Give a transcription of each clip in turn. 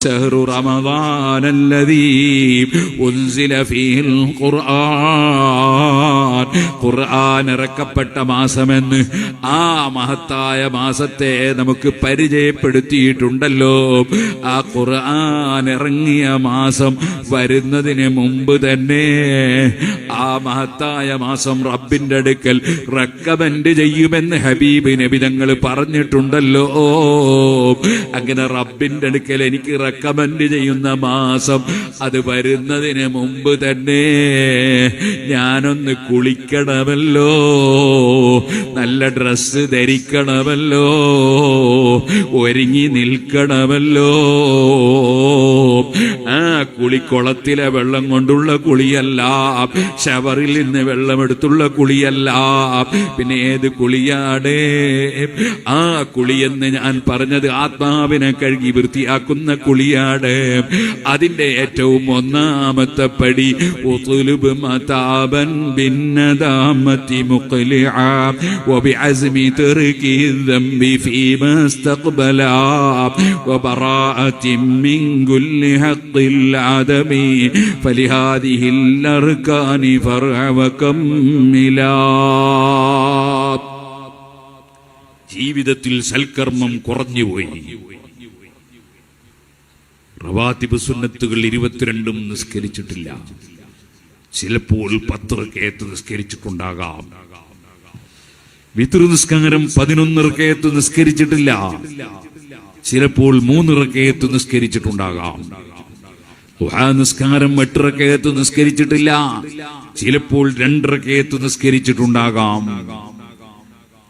شهر رمضان الذي أنزل فيه القرآن ഖുർആൻ ഇറക്കപ്പെട്ട മാസമെന്ന് ആ മഹത്തായ മാസത്തെ നമുക്ക് പരിചയപ്പെടുത്തിയിട്ടുണ്ടല്ലോ. ആ ഖുർആൻ ഇറങ്ങിയ മാസം വരുന്നതിന് മുമ്പ് തന്നെ ആ മഹത്തായ മാസം റബ്ബിന്റെ അടുക്കൽ റെക്കമെൻഡ് ചെയ്യുമെന്ന് ഹബീബ് നബി തങ്ങൾ പറഞ്ഞിട്ടുണ്ടല്ലോ. അങ്ങനെ റബ്ബിന്റെ അടുക്കൽ എനിക്ക് റെക്കമെൻഡ് ചെയ്യുന്ന മാസം അത് വരുന്നതിന് മുമ്പ് തന്നെ ഞാനൊന്ന് കുളിക്കണമല്ലോ, നല്ല ഡ്രസ്സ് ധരിക്കണമല്ലോ, ഒരുങ്ങി നിൽക്കണമല്ലോ. ആ കുളിക്കുളത്തിലെ വെള്ളം കൊണ്ടുള്ള കുളിയല്ല, ഷവറിൽ നിന്ന് വെള്ളമെടുത്തുള്ള കുളിയല്ല, പിന്നെ ഏത് കുളിയാടേ? ആ കുളിയെന്ന് ഞാൻ പറഞ്ഞത് ആത്മാവിനെ കഴുകി വൃത്തിയാക്കുന്ന കുളിയാണ്. അതിന്റെ ഏറ്റവും ഒന്നാമത്തെ പടി ഉത്ലുബ് മതാബൻ ബിന്നദാമതി മുഖ്ലിഅ വബിഅസ്മി തർകി ദംബി ഫീമാ ഇസ്തഖ്ബലാ വബറാഅതി മിൻ കുല്ലി ഹഖ്ഖിൽ അദമി ഫലിഹാദിഹിൽ അർകാനി ഫർഅ വകമ്മിലാ. ജീവിതത്തിൽ സൽക്കർമ്മം കുറഞ്ഞുപോയി. റവാത്തിബ് സുന്നത്തുകൾ 22 നിസ്കരിച്ചിട്ടില്ല. ചിലപ്പോൾ 10 റക്അത്ത് നിസ്കരിച്ചിട്ടുണ്ടാകാം. വിത്ർ നിസ്കാരം 11 റക്അത്ത് നിസ്കരിച്ചിട്ടില്ല. ചിലപ്പോൾ 3 റക്അത്ത് നിസ്കരിച്ചിട്ടുണ്ടാകാം. ദുആ നിസ്കാരം 8 റക്അത്ത് നിസ്കരിച്ചിട്ടില്ല. ചിലപ്പോൾ 2 റക്അത്ത് നിസ്കരിച്ചിട്ടുണ്ടാകാം.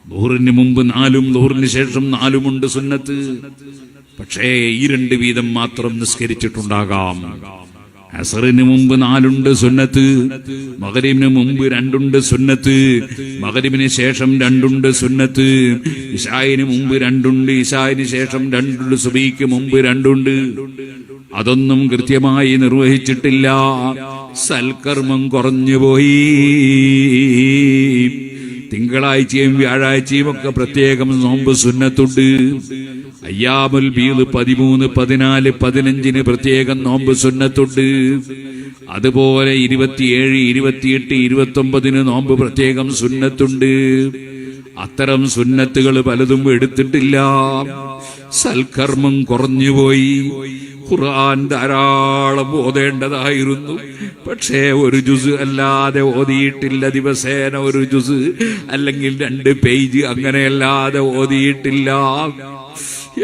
ളുഹറിന് മുമ്പ് 4-ഉം ളുഹറിന് ശേഷം 4-ഉമുണ്ട് സുന്നത്ത്. പക്ഷേ ഈ 2 വീതം മാത്രം നിസ്കരിച്ചിട്ടുണ്ടാകാം. അസറിന് മുമ്പ് 4 സുന്നത്ത്, മഗ്രിബിന് മുമ്പ് 2 സുന്നത്ത്, മഗ്രിബിന് ശേഷം 2 സുന്നത്ത്, ഇശായിന് മുമ്പ് 2, ഇശായിന് ശേഷം 2, സുബഹിക്ക് മുമ്പ് 2. അതൊന്നും കൃത്യമായി നിർവഹിച്ചിട്ടില്ല. സൽക്കർമ്മം കുറഞ്ഞുപോയി. തിങ്കളാഴ്ചയും വ്യാഴാഴ്ചയും ഒക്കെ പ്രത്യേകം നോമ്പ് സുന്നത്തുണ്ട്. അയ്യാമുൽ ബീദ് 13, 14, 15 പ്രത്യേകം നോമ്പ് സുന്നത്തുണ്ട്. അതുപോലെ 27, 28, 29 നോമ്പ് പ്രത്യേകം സുന്നത്തുണ്ട്. അത്തരം സുന്നത്തുകൾ പലതും എടുത്തിട്ടില്ല. സൽക്കർമ്മം കുറഞ്ഞുപോയി. ഖുർആൻ ധാരാളം ഓതേണ്ടതായിരുന്നു. പക്ഷേ 1 ജുസ് അല്ലാതെ ഓതിയിട്ടില്ല. ദിവസേന 1 ജുസ് അല്ലെങ്കിൽ 2 പേജ് അങ്ങനെയല്ലാതെ ഓതിയിട്ടില്ല.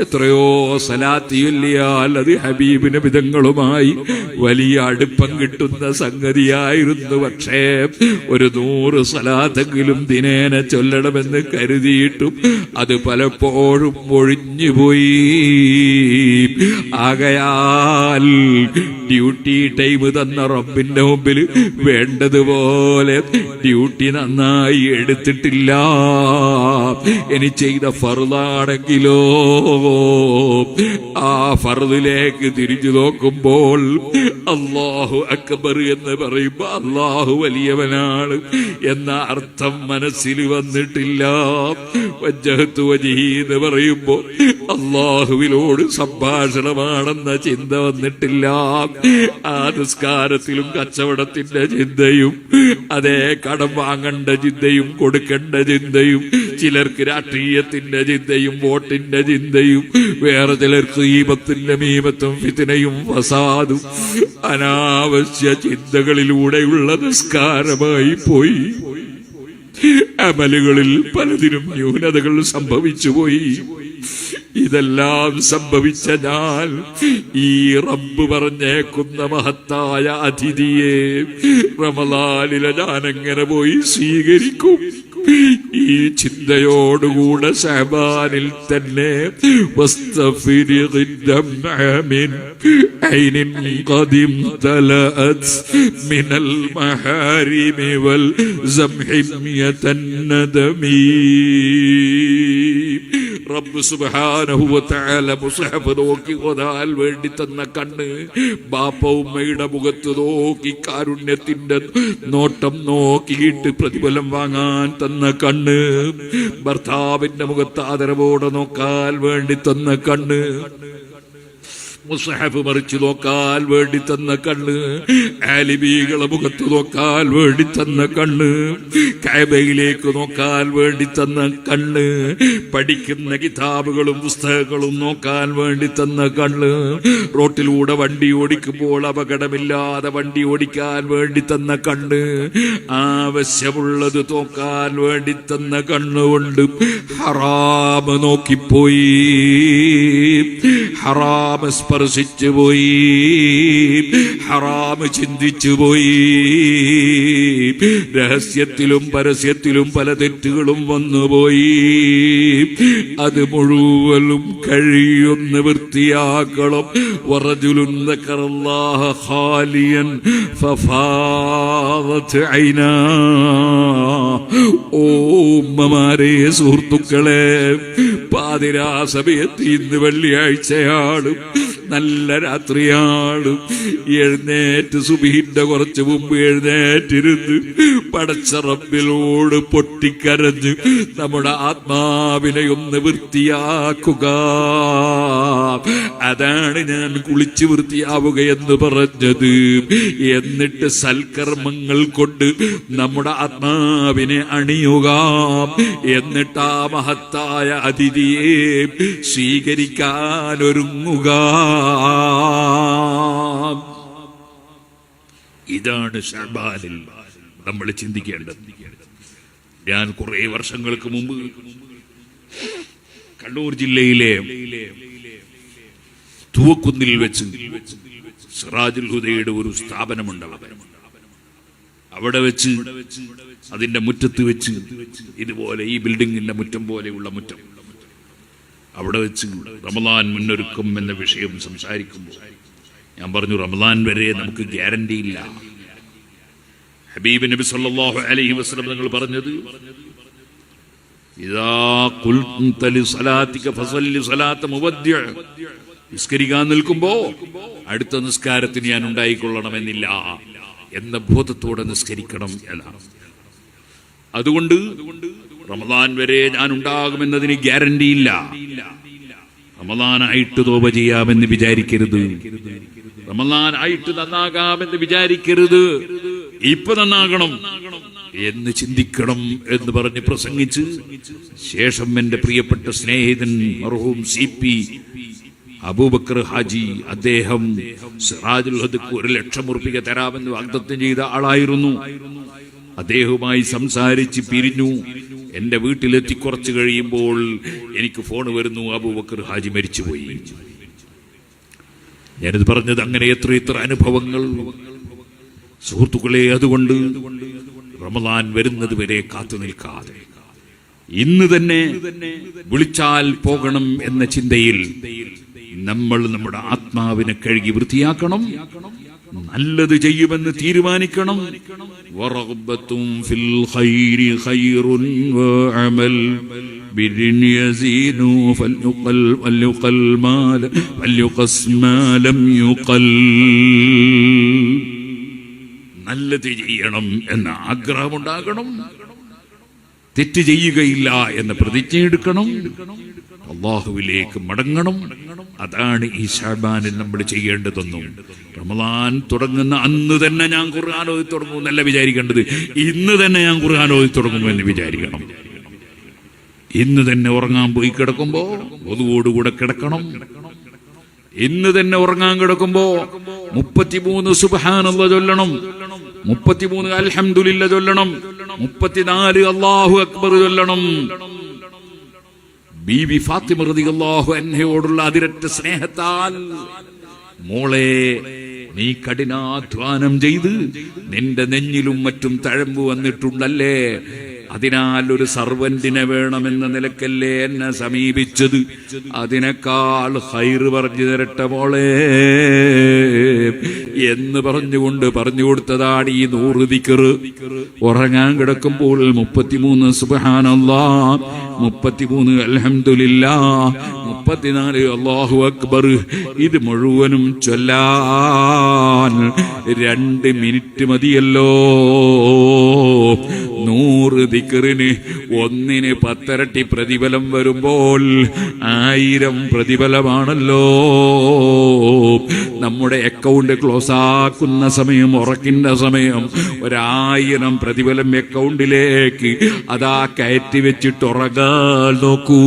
എത്രയോ സലാത്ത് ചൊല്ലിയാൽ അത് ഹബീബ് നബി തങ്ങളുമായി വലിയ അടുപ്പം കിട്ടുന്ന സംഗതിയായിരുന്നു. പക്ഷേ 100 സലാത്തെങ്കിലും ദിനേന ചൊല്ലണമെന്ന് കരുതിയിട്ടും അത് പലപ്പോഴും ഒഴിഞ്ഞുപോയി. ആകയാൽ ഡ്യൂട്ടി ടൈം തന്ന റബ്ബിന്റെ മുമ്പിൽ വേണ്ടതുപോലെ ഡ്യൂട്ടി നന്നായി എടുത്തിട്ടില്ല. ഇനി ചെയ്ത ഫർളാണെങ്കിലോ ആ ഫർദിലേക്ക് തിരിഞ്ഞു നോക്കുമ്പോൾ അല്ലാഹു അക്ബർ എന്ന് പറയുമ്പോൾ അല്ലാഹു വലിയവനാണ് എന്ന അർത്ഥം മനസ്സിൽ വന്നിട്ടില്ല. വജ്ജഹത്തു വജ്ഹി എന്ന് പറയുമ്പോൾ അല്ലാഹുവിനോട് സംഭാഷണമാണെന്ന ചിന്ത വന്നിട്ടില്ല. ആ നിസ്കാരത്തിലും കച്ചവടത്തിന്റെ ചിന്തയും, അതേ കടം വാങ്ങേണ്ട ചിന്തയും കൊടുക്കേണ്ട ചിന്തയും, ചിലർക്ക് രാഷ്ട്രീയത്തിന്റെ ചിന്തയും വോട്ടിന്റെ ചിന്തയും, വേറെ ചിലർക്ക് ഈബത്തിന്റെ മീമത്തും ഫിത്നയും ഫസാദും അനാവശ്യ ചിന്തകളിലൂടെയുള്ള നിസ്കാരമായി പോയി. അമലുകളിൽ പലതിനും ന്യൂനതകൾ സംഭവിച്ചുപോയി. ഇതെല്ലാം സംഭവിച്ച ഞാൻ ഈ റബ്ബ് പറഞ്ഞേക്കുന്ന മഹത്തായ അതിഥിയെ റമളാനിലെ ഞാൻ എങ്ങനെ പോയി സ്വീകരിക്കും? ഈ ചിന്തയോടുകൂടെ ശഅബാനിൽ തന്നെ മിനൽ മഹാരിമി വൽ സംഹിമ്യതന്നദമീ. റബ്ബ് സുബ്ഹാനഹു വ തആല മുസ്ഹഫ് നോക്കി ഓതാൻ വേണ്ടി തന്ന കണ്ണ്, ബാപ്പ ഉമ്മയുടെ മുഖത്ത് നോക്കി കാരുണ്യത്തിന്റെ നോട്ടം നോക്കിയിട്ട് പ്രതിഫലം വാങ്ങാൻ തന്ന കണ്ണ്, ഭർത്താവിന്റെ മുഖത്ത് ആദരവോടെ നോക്കാൻ വേണ്ടി തന്ന കണ്ണ്, മുസ്ഹഫ് മറിച്ച് നോക്കാൻ വേണ്ടി തന്ന കണ്ണ്, ആലിമീകളെ മുഖത്ത് നോക്കാൻ വേണ്ടി തന്ന കണ്ണ്, കഅബയിലേക്ക് നോക്കാൻ വേണ്ടി തന്ന കണ്ണ്, പഠിക്കുന്ന കിതാബുകളും പുസ്തകങ്ങളും നോക്കാൻ വേണ്ടി തന്ന കണ്ണ്, റോട്ടിലൂടെ വണ്ടി ഓടിക്കുമ്പോൾ അപകടമില്ലാതെ വണ്ടി ഓടിക്കാൻ വേണ്ടി തന്ന കണ്ണ്, ആവശ്യമുള്ളത് നോക്കാൻ വേണ്ടി തന്ന കണ്ണുകൊണ്ട് ഹറാം നോക്കിപ്പോയി, ഹറാം സ്പർശിച്ചു പോയി, ഹറാം ചിന്തിച്ചു പോയി, രഹസ്യത്തിലും പരസ്യത്തിലും പല തെറ്റുകളും വന്നുപോയി. അത് മുഴുവനും കഴിയുന്ന വൃത്തിയാക്കണം. വറജുലുൻ ദക്കറല്ലാഹ ഖാലിയൻ ഫഫാദത് ഐനാ. ഓ ഉമ്മമാരെ, സുഹൃത്തുക്കളെ, പാതിരാ സമയത്ത് ഇന്ന് വെള്ളിയാഴ്ചയാണ്, നല്ല രാത്രിയാണ്. എഴുന്നേറ്റ് സുബഹിന്റെ കുറച്ച് മുമ്പ് എഴുന്നേറ്റിരുന്ന് പടച്ച റബ്ബിനോട് പൊട്ടിക്കരഞ്ഞ് നമ്മുടെ ആത്മാവിനെ ഒന്ന് വൃത്തിയാക്കുക. അതാണ് ഞാൻ കുളിച്ച് വൃത്തിയാവുക എന്ന് പറഞ്ഞത്. എന്നിട്ട് സൽക്കർമ്മങ്ങൾ കൊണ്ട് നമ്മുടെ ആത്മാവിനെ അണിയുക. എന്നിട്ട് ആ മഹത്തായ അതിഥിയെ സ്വീകരിക്കാൻ ഒരുങ്ങുക. ഇതാണ് ശഅബാനിൽ നമ്മൾ ചിന്തിക്കേണ്ടത്. ഞാൻ കുറെ വർഷങ്ങൾക്ക് മുമ്പ് കണ്ണൂർ ജില്ലയിലെ തൂവക്കുന്നിൽ വെച്ച് സിറാജുൽ ഹുദയുടെ ഒരു സ്ഥാപനമുണ്ട്. അവിടെ വെച്ച് അതിന്റെ മുറ്റത്ത് വെച്ച് ഇതുപോലെ ഈ ബിൽഡിങ്ങിന്റെ മുറ്റം പോലെയുള്ള മുറ്റം, അവിടെ വെച്ച് റമദാൻ മുന്നൊരുക്കം എന്ന വിഷയം സംസാരിക്കുമ്പോൾ ഞാൻ പറഞ്ഞു, റമദാൻ വരെ നമുക്ക് ഗ്യാരണ്ടി ഇല്ല. ഹബീബ് നബി സല്ലല്ലാഹു അലൈഹി വസല്ലം തങ്ങൾ പറഞ്ഞത്, ഇദാ ഖുൽത ലിസലാതിക ഫസല്ലി സലാത മുവദ്ദിഅ. നിസ്കരിക്കാൻ നിൽക്കുമ്പോ അടുത്ത നിസ്കാരത്തിന് ഞാൻ ഉണ്ടായിക്കൊള്ളണമെന്നില്ല എന്ന ബോധത്തോടെ നിസ്കരിക്കണം എന്നാണ്. അതുകൊണ്ട് റമദാൻ വരെ ഞാൻ ഉണ്ടാകുമെന്നതിന് ഗ്യാരണ്ടിയില്ല. റമദാനായിട്ട് തൗബ ചെയ്യാമെന്ന് വിചാരിക്കരുത്, റമദാനായിട്ട് നന്നാകാമെന്ന് വിചാരിക്കരുത്. ഇപ്പൊ നന്നാകണം എന്ന് ചിന്തിക്കണം എന്ന് പറഞ്ഞ് പ്രസംഗിച്ച് ശേഷം എന്റെ പ്രിയപ്പെട്ട സ്നേഹിതൻ മർഹൂം CP അബൂബക്കർ ഹാജി, അദ്ദേഹം സിറാജുൽ ഹുദക്ക് 1,00,000 ഉറുപ്പിക തരാമെന്ന് വാഗ്ദത്തം ചെയ്ത ആളായിരുന്നു. അദ്ദേഹവുമായി സംസാരിച്ച് പിരിഞ്ഞു. എന്റെ വീട്ടിലെത്തി കുറച്ച് കഴിയുമ്പോൾ എനിക്ക് ഫോൺ വരുന്നു, അബൂബക്കർ ഹാജി മരിച്ചുപോയി. ഞാനിത് പറഞ്ഞത് അങ്ങനെ എത്ര അനുഭവങ്ങൾ സുഹൃത്തുക്കളെ. അതുകൊണ്ട് റമദാൻ വരുന്നത് വരെ കാത്തു നിൽക്കാതെ ഇന്ന് തന്നെ വിളിച്ചാൽ പോകണം എന്ന ചിന്തയിൽ നമ്മൾ നമ്മുടെ ആത്മാവിനെ കഴുകി വൃത്തിയാക്കണം, നല്ലത് ചെയ്യുമെന്ന് തീരുമാനിക്കണം. വറഗ്ബത്തും ഫിൽ ഖൈരി ഖൈറുൻ വഅമൽ ബിരിൻ യസീനു ഫൽയുഖൽ മാല ഫൽയുഖസ് മാ ലം യുഖൽ. നല്ലത് ചെയ്യണം എന്ന ആഗ്രഹമുണ്ടാകണം, തെറ്റ് ചെയ്യുകയില്ല എന്ന പ്രതിജ്ഞയെടുക്കണം, അല്ലാഹുവിലേക്ക് മടങ്ങണം. അതാണ് ഈ ശഅബാനിൽ നമ്മൾ ചെയ്യേണ്ടതെന്നും. റമദാൻ തുടങ്ങുന്ന അന്ന് തന്നെ ഞാൻ ഖുർആൻ ഓതി തുടങ്ങും എന്നല്ല വിചാരിക്കേണ്ടത്. ഇന്ന് തന്നെ ഞാൻ ഖുർആൻ ഓതി തുടങ്ങുമെന്ന് വിചാരിക്കണം. ഇന്ന് തന്നെ ഉറങ്ങാൻ പോയി കിടക്കുമ്പോ ഒതുവോടുകൂടെ കിടക്കണം. ഇന്ന് തന്നെ ഉറങ്ങാൻ കിടക്കുമ്പോ 33 സുബ്ഹാനല്ലാഹ് ചൊല്ലണം, 33 അൽഹംദുലില്ലാഹ് ചൊല്ലണം, 34 അല്ലാഹു അക്ബർ ചൊല്ലണം. ബീബി ഫാത്തിമ റളിയല്ലാഹു അൻഹയോടുള്ള അതിരറ്റ സ്നേഹത്താൽ, മോളെ നീ കഠിനാധ്വാനം ചെയ്ത് നിന്റെ നെഞ്ഞിലും മറ്റും തഴമ്പ് വന്നിട്ടുണ്ടല്ലേ, അതിനാൽ ഒരു സർവന്റിനെ വേണമെന്ന നിലക്കല്ലേ എന്നെ സമീപിച്ചത്, അതിനേക്കാൾ ഖൈറ് പറഞ്ഞു തരട്ടെ മോളെ എന്ന് പറഞ്ഞുകൊണ്ട് പറഞ്ഞു കൊടുത്തതാണ് ഈ 100 ദിക്ർ. ഉറങ്ങാൻ കിടക്കുമ്പോൾ 33 സുബ്ഹാനല്ലാഹ്, 33 അൽഹംദുലില്ലാഹ്, 34 അല്ലാഹു അക്ബർ. ഇത് മുഴുവനും ചൊല്ലാൻ 2 മിനിറ്റ് മതിയല്ലോ. 100 100 ദിക്റിന് ഒന്നിന് 10 ഇരട്ടി പ്രതിഫലം വരുമ്പോൾ 1000 പ്രതിഫലമാണല്ലോ. നമ്മുടെ അക്കൗണ്ട് ക്ലോസ് ആക്കുന്ന സമയം, ഉറക്കിന്റെ സമയം 1000 പ്രതിഫലം അക്കൗണ്ടിലേക്ക് അതാ കയറ്റി വെച്ചിട്ട് ഉറങ്ങാൻ നോക്കൂ.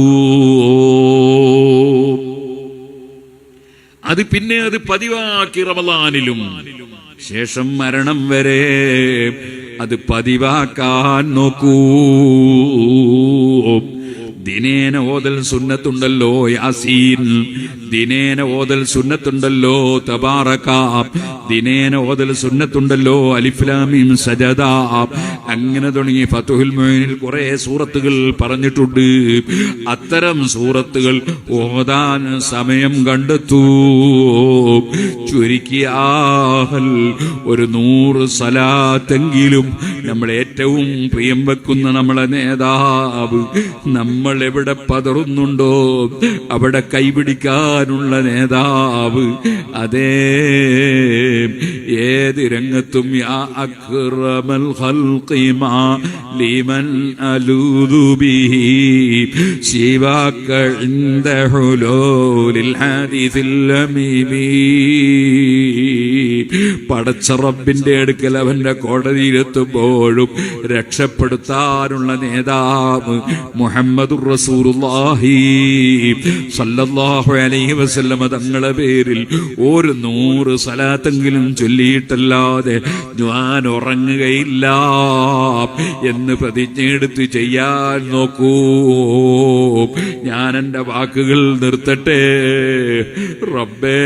അത് പിന്നെ അത് പതിവാക്കി റമളാനിലും ശേഷം മരണം വരെ അത് പതിവാക്കാൻ നോക്കൂ. ദിനേന ഓതൽ സുന്നത്തുണ്ടല്ലോ യാസീൻ, ദിനേന ഓതൽ സുന്നത്തുണ്ടല്ലോ തബാറക, ദിനേന ഓതൽ സുന്നത്തുണ്ടല്ലോ അലിഫ് ലാം മീം സജദ. അങ്ങനെ തുടങ്ങി ഫത്ഹുൽ മുഈനിൽ കുറെ സൂറത്തുകൾ പറഞ്ഞിട്ടുണ്ട്. അത്തരം സൂറത്തുകൾ ഓതാൻ സമയം കണ്ടെത്തൂ. ചുരുക്കിയാൽ ഒരു 100 സലാത്തെങ്കിലും നമ്മൾ ഏറ്റവും പ്രിയം വെക്കുന്ന നമ്മളെ നേതാവ്, നമ്മൾ എവിടെ പതറുന്നുണ്ടോ അവിടെ കൈപിടിക്കാനുള്ള നേതാവ്, അതേ ഏത് രംഗത്തും യാ അക്രമൽ ഖൽഖി മാ ലിമൻ അലൂദു ബിഹി ശിവാക ഇൻദ ഹുലൂലിൽ ഹദീസിൽ അമീമി. പടച്ച റബ്ബിന്റെ അടുക്കൽ അവന്റെ കോടതിയിലെത്തുമ്പോഴും രക്ഷപ്പെടുത്താനുള്ള നേതാവ് മുഹമ്മദുർ റസൂലുള്ളാഹി സല്ലല്ലാഹു അലൈഹി വസല്ലം തങ്ങളുടെ പേരിൽ ഒരു 100 സലാത്തെങ്കിലും ചൊല്ലിയിട്ടല്ലാതെ ഞാൻ ഉറങ്ങുകയില്ല എന്ന് പ്രതിജ്ഞയെടുത്ത് ചെയ്യാൻ നോക്കൂ. ഞാൻ എന്റെ വാക്കുകൾ നിർത്തട്ടെ. റബ്ബേ,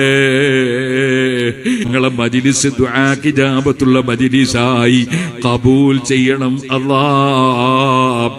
നിങ്ങളെ മജ്‌ലിസ് ദുആക്ക് ഇജാബത്തുള്ള മജ്‌ലിസായി കബൂൽ ചെയ്യണം അല്ലാഹ്.